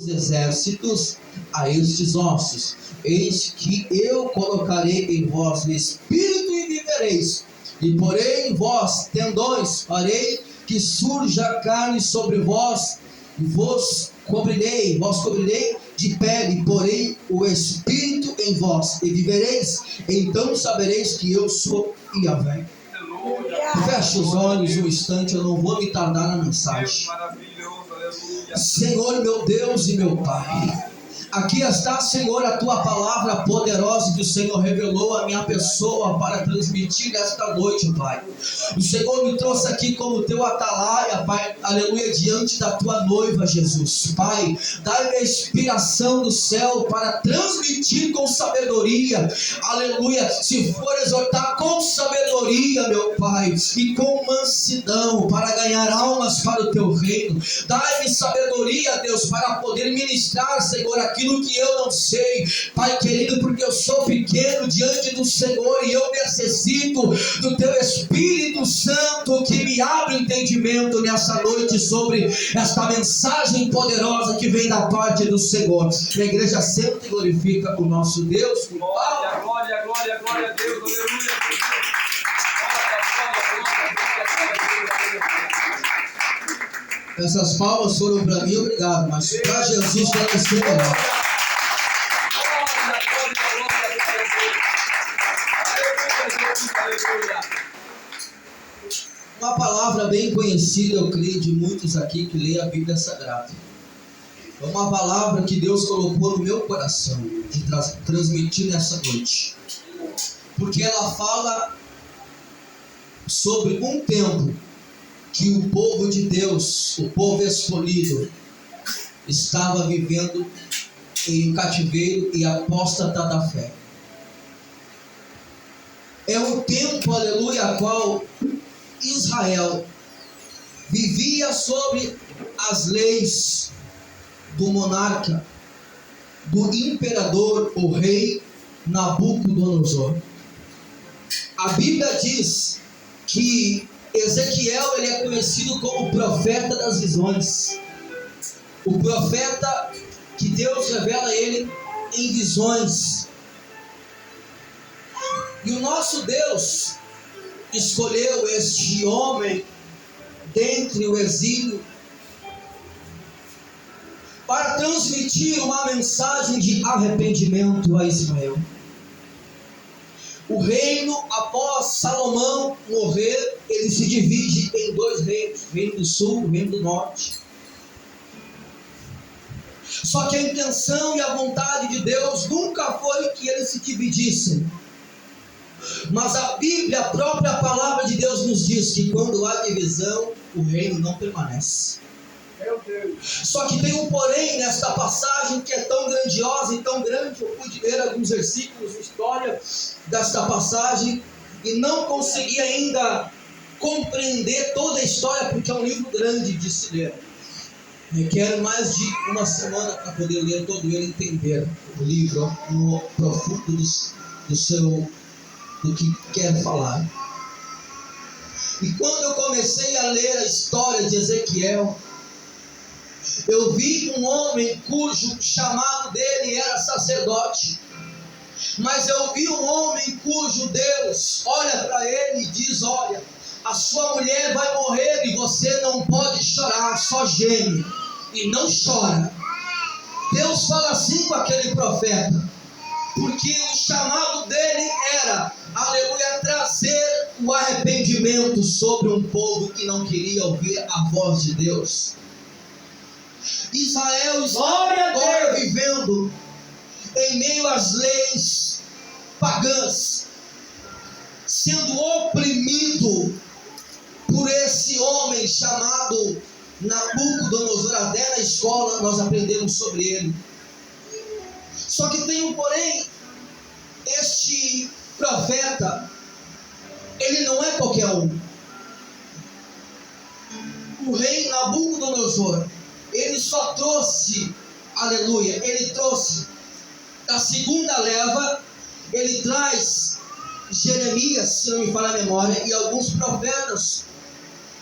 exércitos a estes ossos: eis que eu colocarei em vós o espírito e vivereis, e porei em vós tendões, farei que surja carne sobre vós, e vos cobrirei de pele, porei o espírito em vós, e vivereis, então sabereis que eu sou Yahvé. Feche os olhos um instante, eu não vou me tardar na mensagem. Senhor, meu Deus e meu Pai, aqui está, Senhor, a tua palavra poderosa que o Senhor revelou à minha pessoa para transmitir esta noite, Pai. O Senhor me trouxe aqui como teu atalaia, Pai, aleluia, diante da tua noiva, Jesus. Pai, dá-me a inspiração do céu para transmitir com sabedoria, aleluia, se for exortar com sabedoria, meu Pai, e com mansidão, para ganhar almas para o teu reino. Dá-me sabedoria, Deus, para poder ministrar, Senhor, aquilo que eu não sei, Pai querido, porque eu sou pequeno diante do Senhor e eu necessito do teu Espírito Santo que me abre o entendimento nessa noite sobre esta mensagem poderosa que vem da parte do Senhor. A igreja senta e glorifica o nosso Deus. Glória, glória, glória, glória a Deus, aleluia. Essas palmas foram para mim, obrigado, mas para Jesus deve ser melhor. Uma palavra bem conhecida, eu creio, de muitos aqui que leem a Bíblia Sagrada. É uma palavra que Deus colocou no meu coração de transmitir nessa noite, porque ela fala sobre um tempo que o povo de Deus, o povo escolhido, estava vivendo em cativeiro e apóstata da fé. É um tempo, aleluia, a qual Israel vivia sobre as leis do monarca, do imperador, o rei Nabucodonosor. A Bíblia diz que Ezequiel, ele é conhecido como o profeta das visões, o profeta que Deus revela a ele em visões. E o nosso Deus escolheu este homem dentre o exílio para transmitir uma mensagem de arrependimento a Israel. O reino, após Salomão morrer, ele se divide em dois reinos: o reino do sul e o reino do norte. Só que a intenção e a vontade de Deus nunca foi que eles se dividissem. Mas a Bíblia, a própria palavra de Deus nos diz que quando há divisão, o reino não permanece. Só que tem um porém nesta passagem que é tão grandiosa e tão grande. Eu pude ler alguns versículos de história desta passagem e não consegui ainda compreender toda a história, porque é um livro grande de se ler. Requer mais de uma semana para poder ler todo ele e entender o livro no profundo do que quer falar. E quando eu comecei a ler a história de Ezequiel, eu vi um homem cujo chamado dele era sacerdote, mas eu vi um homem cujo Deus olha para ele e diz: olha, a sua mulher vai morrer e você não pode chorar, só geme e não chora. Deus fala assim com aquele profeta, porque o chamado dele era, aleluia, trazer o arrependimento sobre um povo que não queria ouvir a voz de Deus. Israel está agora vivendo em meio às leis pagãs, sendo oprimido por esse homem chamado Nabucodonosor. Até na escola nós aprendemos sobre ele. Só que tem um porém: este profeta, ele não é qualquer um. O rei Nabucodonosor, ele só trouxe, aleluia, ele trouxe da segunda leva, ele traz Jeremias, se não me falha a memória, e alguns profetas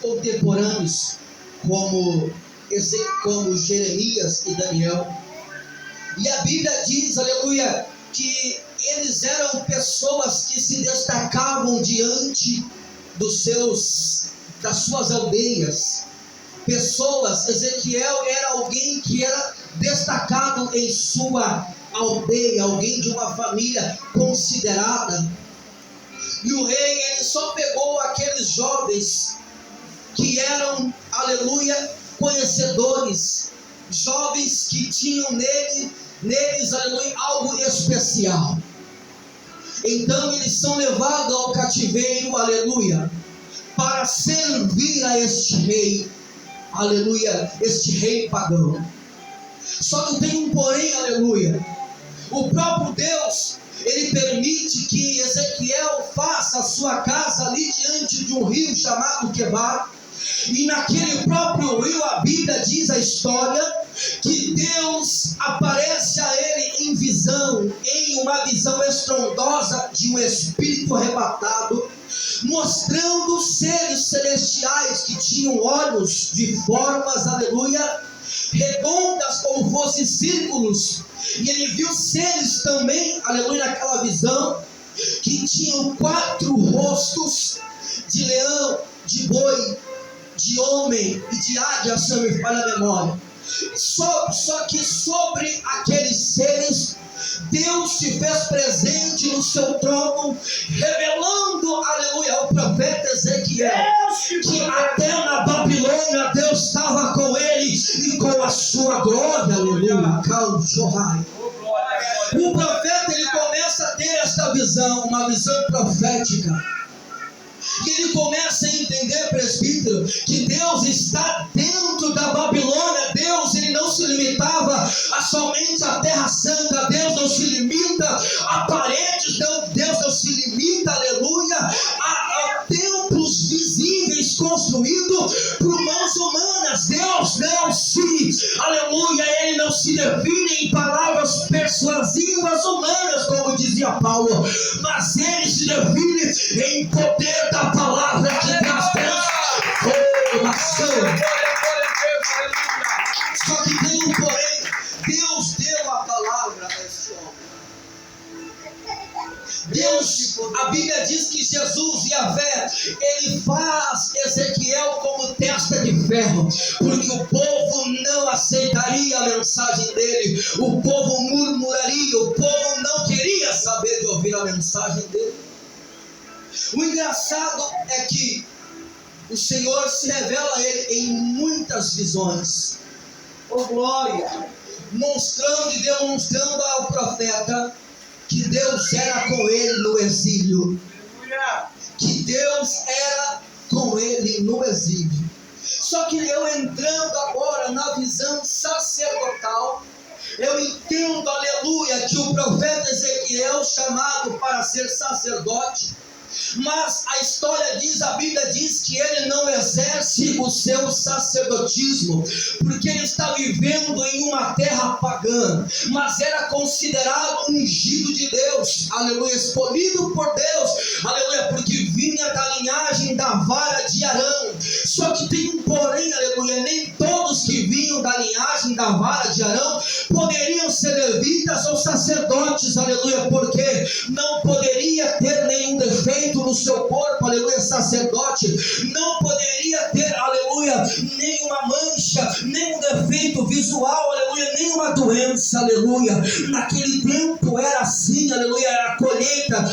contemporâneos, como como Jeremias e Daniel. E a Bíblia diz, aleluia, que eles eram pessoas que se destacavam diante das suas aldeias. Pessoas, Ezequiel era alguém que era destacado em sua aldeia, alguém de uma família considerada. E o rei, ele só pegou aqueles jovens que eram, aleluia, conhecedores, jovens que tinham neles, aleluia, algo especial. Então eles são levados ao cativeiro, aleluia, para servir a este rei, aleluia, este rei pagão. Só que tem um porém, aleluia. O próprio Deus, ele permite que Ezequiel faça a sua casa ali diante de um rio chamado Quebar. E naquele próprio rio, a Bíblia diz a história que Deus aparece a ele em uma visão estrondosa de um espírito arrebatado, mostrando seres celestiais que tinham olhos de formas, aleluia, redondas como fossem círculos. E ele viu seres também, aleluia, naquela visão, que tinham 4 rostos de leão, de boi, de homem e de águia, se não me falha a memória. Só que sobre aqueles seres, Deus se fez presente no seu trono, revelando, aleluia, ao profeta Ezequiel, que até na Babilônia Deus estava com ele e com a sua glória, aleluia. O profeta, ele começa a ter esta visão, uma visão profética. E ele começa a entender, presbítero, que Deus está dentro da Babilônia. Deus, ele não se limitava a somente a Terra Santa. Deus não se limita a paredes. Deus não se limita, aleluia, a templos visíveis construídos por mãos humanas. Deus não se, aleluia, ele não se define em palavras persuasivas humanas, como dizia Paulo, mas ele se define em poder da palavra que traz transformação. Só que tem um porém. Deus deu a palavra a esse homem. Deus, a Bíblia diz que Jesus, Yahvé, ele faz Ezequiel como testa de ferro, porque o povo não aceitaria a mensagem dele, o povo murmuraria, o povo não queria saber de ouvir a mensagem dele. O engraçado é que o Senhor se revela a ele em muitas visões. Oh glória! Mostrando e demonstrando ao profeta que Deus era com ele no exílio. Que Deus era com ele no exílio. Só que eu entrando agora na visão sacerdotal, eu entendo, aleluia, que o profeta Ezequiel, chamado para ser sacerdote, mas a história diz, a Bíblia diz que ele não exerce o seu sacerdotismo, porque ele está vivendo em uma terra pagã, mas era considerado ungido de Deus, aleluia, escolhido por Deus, aleluia, porque vinha da linhagem da vara de Arão. Só que tem um porém, aleluia, nem todos que vinham da linhagem da vara de Arão poderiam ser levitas ou sacerdotes, aleluia, porque não poderia ter nenhum defeito no seu corpo, aleluia, sacerdote, não poderia ter, aleluia, nenhuma mancha, nenhum defeito visual, aleluia, nenhuma doença, aleluia. Naquele tempo era assim, aleluia, era a colheita.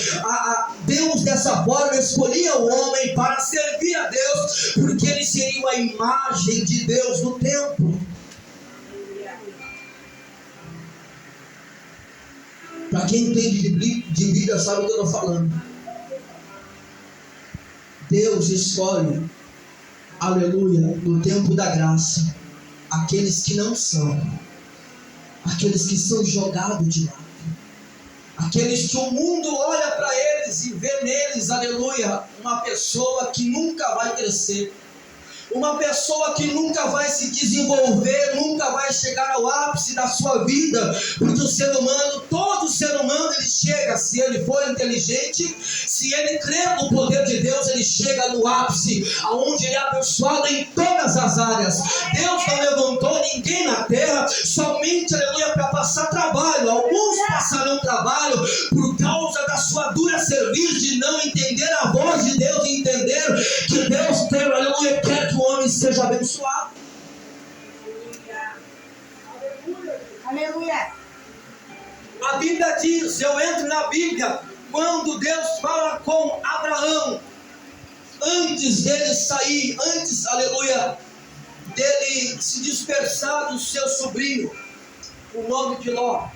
Deus dessa forma escolhia o homem para servir a Deus, porque ele seria a imagem de Deus no templo. Para quem entende de Bíblia sabe o que eu estou falando. Deus escolhe, aleluia, no tempo da graça, aqueles que não são, aqueles que são jogados de lado, aqueles que o mundo olha para eles e vê neles, aleluia, uma pessoa que nunca vai crescer, Uma pessoa que nunca vai se desenvolver, nunca vai chegar ao ápice da sua vida, porque o ser humano, todo ser humano, ele chega, se ele for inteligente, se ele crer no poder de Deus, ele chega no ápice, aonde ele é abençoado em todas as áreas. Deus não levantou ninguém na terra somente, aleluia, para passar trabalho. Alguns passarão trabalho por causa da sua dura serviço, de não entender a voz de Deus, e entender que Deus tem, aleluia, quer que o homem seja abençoado. Aleluia. A Bíblia diz, eu entro na Bíblia, quando Deus fala com Abraão, antes dele sair, antes, aleluia, dele se dispersar do seu sobrinho, o nome de Ló.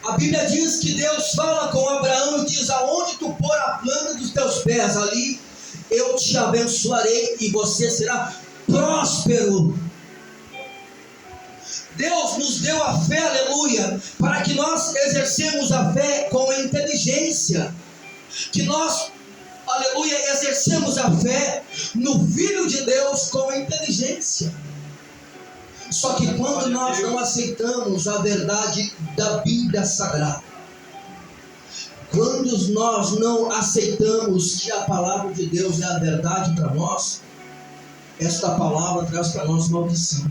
A Bíblia diz que Deus fala com Abraão e diz, aonde tu pôr a planta dos teus pés, ali eu te abençoarei e você será próspero. Deus nos deu a fé, aleluia, para que nós exercemos a fé com inteligência, que nós, aleluia, exercemos a fé no Filho de Deus com inteligência. Só que quando nós não aceitamos a verdade da Bíblia Sagrada, quando nós não aceitamos que a palavra de Deus é a verdade para nós, esta palavra traz para nós maldição.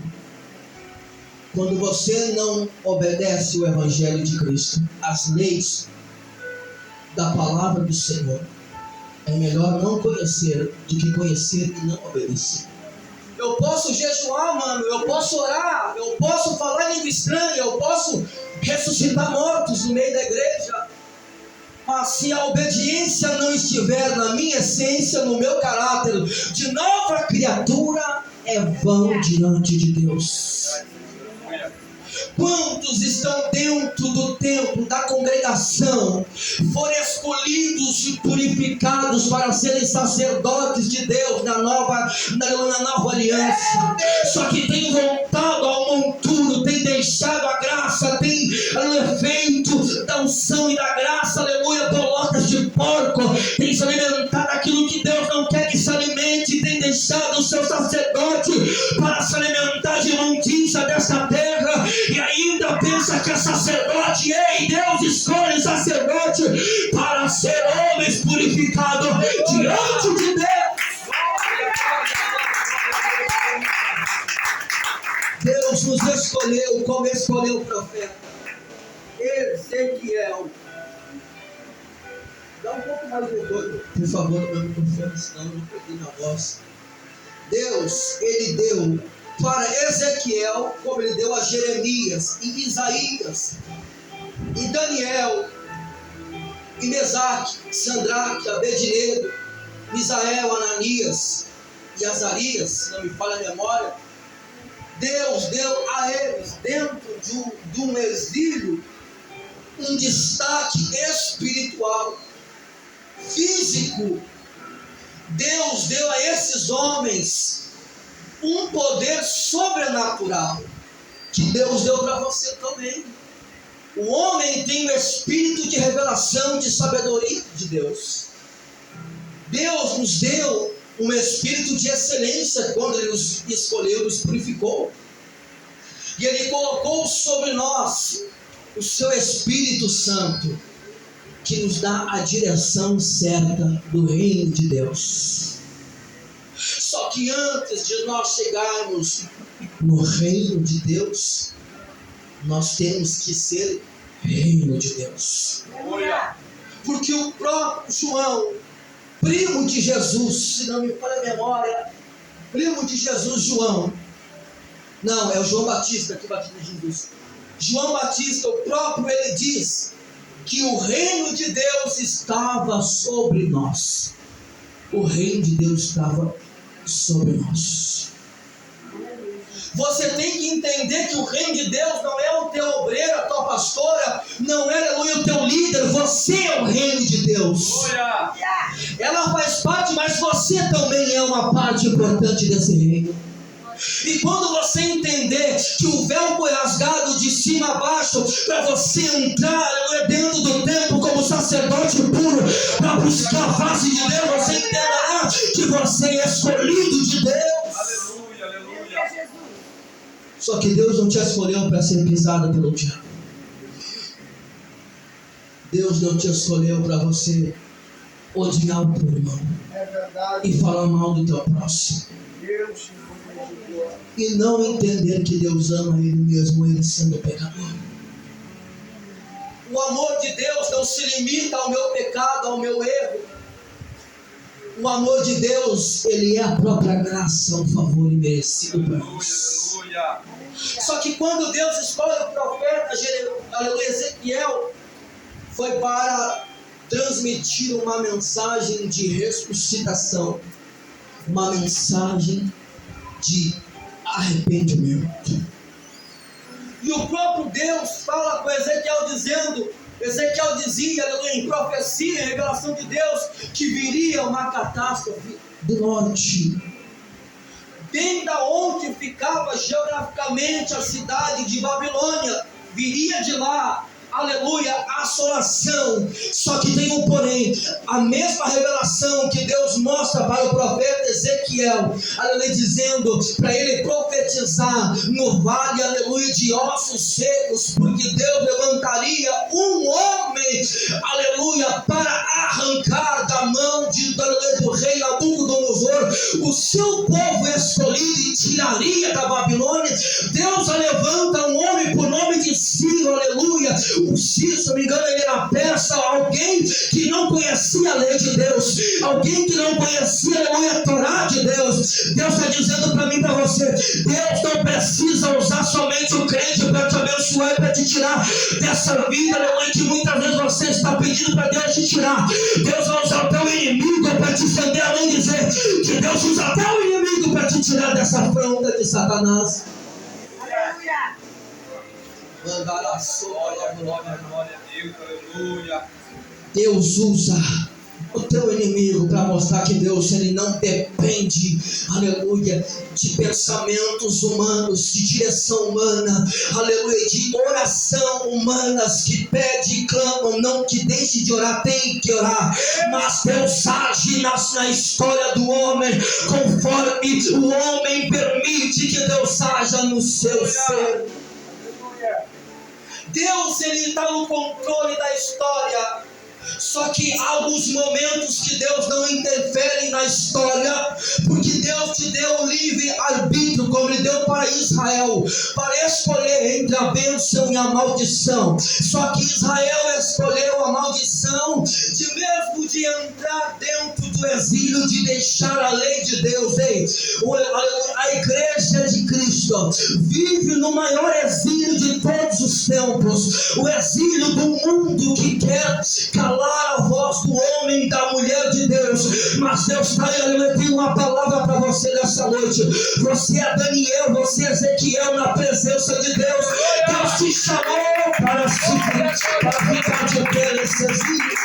Quando você não obedece o Evangelho de Cristo, as leis da palavra do Senhor, é melhor não conhecer do que conhecer e não obedecer. Eu posso jejuar, mano, eu posso orar, eu posso falar em língua estranha, eu posso ressuscitar mortos no meio da igreja, mas se a obediência não estiver na minha essência, no meu caráter de nova criatura, é vão diante de Deus. Quantos estão dentro do templo da congregação, foram escolhidos e purificados para serem sacerdotes de Deus na nova aliança, só que tem voltado ao monturo, tem deixado a graça, tem feito da unção e da graça, aleluia, bolotas de porco, tem se alimentado daquilo que Deus não quer que se alimente, tem deixado o seu sacerdote para se alimentar de imundícia dessa terra, e ainda pensa que é sacerdote. Ei, Deus escolhe sacerdote para ser homens purificados diante de Deus. Deus nos escolheu como escolheu o profeta Ezequiel. Dá um pouco mais de retorno, por favor, no meu microfone, senão eu não perdi minha voz. Deus, ele deu para Ezequiel, como ele deu a Jeremias, e Isaías, e Daniel, e Mesaque, Sandraque, Abednego, Misael, Ananias e Azarias, se não me falha a memória. Deus deu a eles, dentro de um exílio, um destaque espiritual, físico. Deus deu a esses homens um poder sobrenatural, que Deus deu para você também. O homem tem o espírito de revelação, de sabedoria de Deus. Deus nos deu um espírito de excelência quando Ele nos escolheu, nos purificou. E Ele colocou sobre nós o seu Espírito Santo, que nos dá a direção certa do reino de Deus. Só que antes de nós chegarmos no reino de Deus, nós temos que ser reino de Deus. Porque o próprio João, primo de Jesus, se não me falha a memória, primo de Jesus, João, não, é o João Batista que batiza Jesus. João Batista, o próprio, ele diz que o reino de Deus estava sobre nós. O reino de Deus estava sobre nós. Você tem que entender que o reino de Deus não é o teu obreiro, a tua pastora, não é, aleluia, o teu líder. Você é o reino de Deus. Ela faz parte, mas você também é uma parte importante desse reino. E quando você entender que o véu foi rasgado de cima a baixo, para você entrar dentro do templo como sacerdote puro, para buscar a face de Deus, você entenderá que você é escolhido de Deus. Só que Deus não te escolheu para ser pisado pelo diabo. Deus não te escolheu para você odiar o teu irmão e falar mal do teu próximo e não entender que Deus ama ele mesmo, ele sendo pecador. O amor de Deus não se limita ao meu pecado, ao meu erro. O amor de Deus, ele é a própria graça, um favor imerecido para nós. Só que quando Deus escolhe o profeta Ezequiel, foi para transmitir uma mensagem de ressuscitação, uma mensagem de arrependimento. E o próprio Deus fala com Ezequiel dizia, aleluia, em profecia, em revelação de Deus, que viria uma catástrofe do norte, bem da onde ficava geograficamente a cidade de Babilônia, viria de lá, aleluia, a assolação. Só que tem um porém, a mesma revelação que Deus mostra para o profeta Ezequiel, aleluia, dizendo para ele profetizar no vale, aleluia, de ossos secos, porque Deus levantaria um homem, aleluia, para arrancar da mão do rei Nabucodonosor o seu povo escolhido e tiraria da Babilônia. Deus levanta um homem por nome de Ciro, aleluia. O Ciro, se não me engano, ele era persa, alguém que não conhecia a lei de Deus, alguém que não conhecia, aleluia, a Torá de Deus. Deus está dizendo para mim e para você, Deus não precisa usar somente o crente para te abençoar e para te tirar dessa vida, aleluia, que muitas vezes você está pedindo para Deus te tirar. Deus vai usar o teu inimigo para te estender, além de dizer que Deus usa até o inimigo para te tirar dessa afronta de Satanás. Deus usa o teu inimigo para mostrar que Deus, ele não depende, aleluia, de pensamentos humanos, de direção humana, aleluia, de oração humanas que pede e clamam, não que deixe de orar, tem que orar, mas Deus age na história do homem, conforme o homem permite que Deus haja no seu ser. Deus, ele está no controle da história. Só que há alguns momentos que Deus não interfere na história, porque Deus te deu o livre-arbítrio, como Ele deu para Israel, para escolher entre a bênção e a maldição. Só que Israel escolheu a maldição, de entrar dentro do exílio, de deixar a lei de Deus. A igreja de Cristo vive no maior exílio de todos os tempos, o exílio do mundo que quer calar a voz do homem e da mulher de Deus. Mas Deus está aí, tem uma palavra para você nessa noite. Você é Daniel, você é Ezequiel na presença de Deus. Deus te chamou para ficar de pé nesse exílio.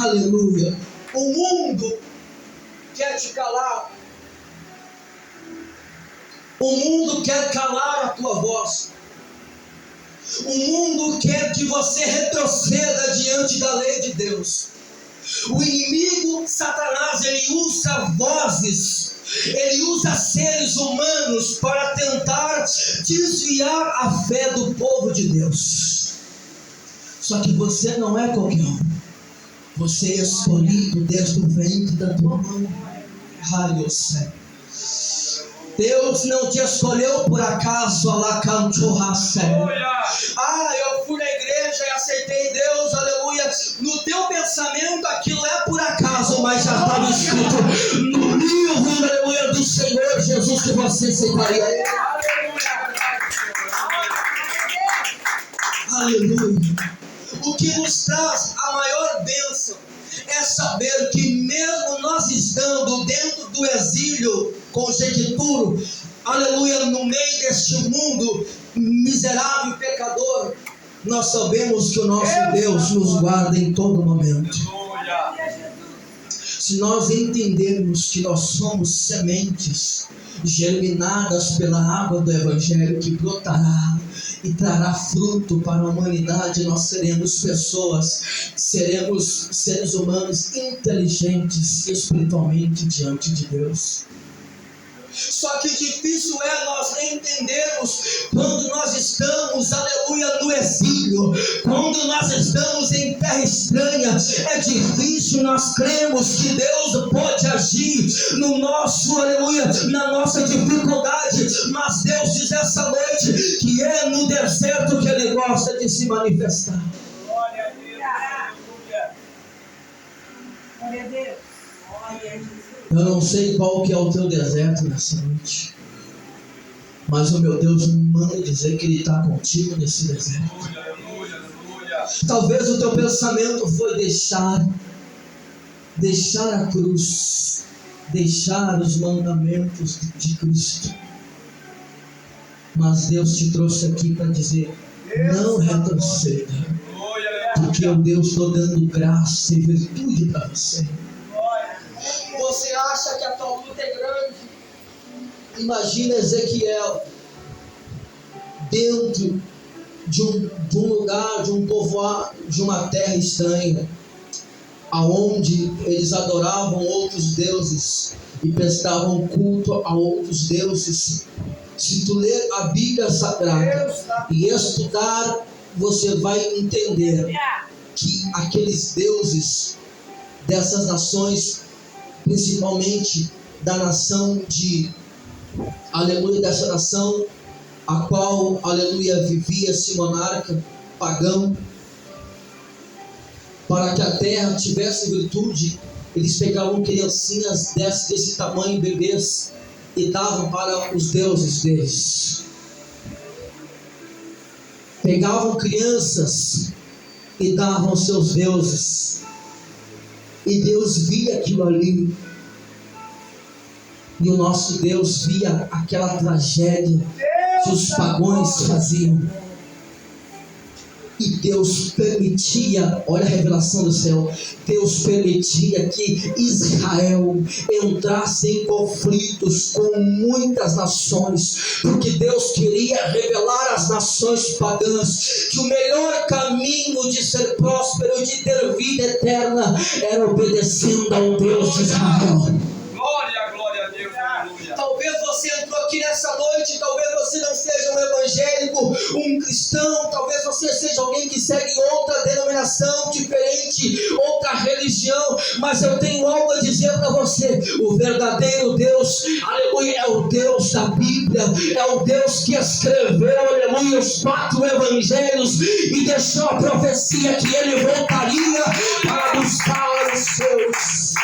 Aleluia. O mundo quer te calar. O mundo quer calar a tua voz. O mundo quer que você retroceda diante da lei de Deus. O inimigo, Satanás, ele usa vozes, ele usa seres humanos para tentar desviar a fé do povo de Deus. Só que você não é qualquer um. Você é escolhido desde o ventre da tua mãe. Raio céu. Deus não te escolheu por acaso, eu fui na igreja e aceitei Deus, aleluia. No teu pensamento aquilo é por acaso, mas já estava escrito no livro, aleluia, do Senhor Jesus que você aceitaria Ele. Aleluia. O que nos traz a maior bênção é saber que mesmo nós estando dentro do exílio, conjecturo, aleluia, no meio deste mundo miserável e pecador, nós sabemos que o nosso Deus nos guarda em todo momento. Se nós entendermos que nós somos sementes germinadas pela água do Evangelho que brotará e trará fruto para a humanidade, nós seremos seremos seres humanos inteligentes espiritualmente diante de Deus. Só que difícil é nós entendermos quando nós estamos, aleluia, no exílio, quando nós estamos em terra estranha. É difícil nós cremos que Deus pode agir no nosso, aleluia, na nossa dificuldade. Mas Deus diz essa noite que é no deserto que Ele gosta de se manifestar. Glória a Deus. Aleluia. Glória a Deus. Glória a Jesus. Eu não sei qual que é o teu deserto nessa noite, mas o meu Deus me manda dizer que Ele está contigo nesse deserto. Aleluia, aleluia. Talvez o teu pensamento foi deixar a cruz, deixar os mandamentos de Cristo. Mas Deus te trouxe aqui para dizer: não retroceda, porque eu Deus estou dando graça e virtude para você. Você acha que a tua luta é grande? Imagina Ezequiel dentro de um lugar, de um povoado, de uma terra estranha, aonde eles adoravam outros deuses e prestavam culto a outros deuses. Se tu ler a Bíblia Sagrada e estudar, você vai entender que aqueles deuses dessas nações, principalmente da nação aleluia, dessa nação a qual, aleluia, vivia esse monarca pagão, para que a terra tivesse virtude, eles pegavam criancinhas desse tamanho, bebês, e davam para os deuses deles. Pegavam crianças e davam aos seus deuses. E Deus via aquilo ali. E o nosso Deus via aquela tragédia que os pagãos faziam. E Deus permitia, olha a revelação do céu, Deus permitia que Israel entrasse em conflitos com muitas nações, porque Deus queria revelar às nações pagãs que o melhor caminho de ser próspero e de ter vida eterna era obedecendo ao Deus de Israel. Glória a Deus, aleluia. Talvez você entrou aqui nessa noite, talvez você não seja um evangélico, um cristão, talvez você seja alguém que segue outra denominação diferente, outra religião, mas eu tenho algo a dizer para você: o verdadeiro Deus, aleluia, é o Deus da Bíblia, é o Deus que escreveu, aleluia, os 4 evangelhos e deixou a profecia que Ele voltaria para buscar os seus.